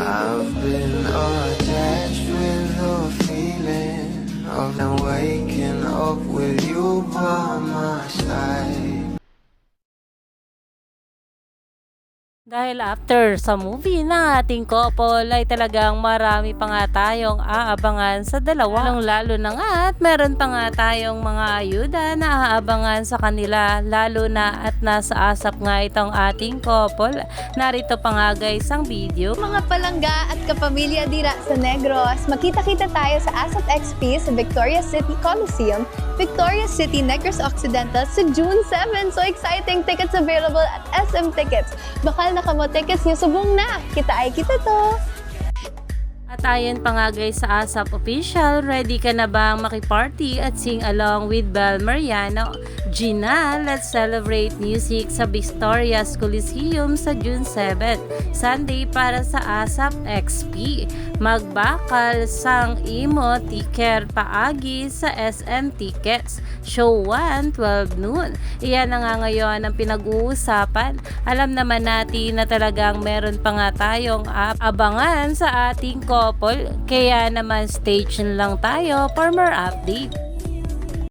I've been attached with the feeling of now waking up with you by my side. Dahil after sa movie ng ating couple ay talagang marami pa nga tayong aabangan sa dalawa. Lalo na nga at meron pa nga tayong mga ayuda na aabangan sa kanila, lalo na at nasa asap nga itong ating couple. Narito pa nga guys ang video. Mga palangga at kapamilya dira sa Negros, makita-kita tayo sa ASAP XP sa Victoria City Coliseum, Victoria City, Negros Occidental sa June 7. So exciting! Tickets available at SM Tickets. Bakal na kamo tickets nyo, subong na! Kita ay kita to! At ayon pa nga guys sa ASAP Official, ready ka na bang makiparty at sing along with Bel Mariano? Gina, let's celebrate music sa Victoria's Coliseum sa June 7, Sunday para sa ASAP XP. Magbakal sang imo tiker paagi sa SM Tickets. Show 1, 12 noon. Iyan na nga ngayon ang pinag-uusapan. Alam naman natin na talagang meron pa nga tayong abangan sa ating couple. Kaya naman stay tuned lang tayo for more update.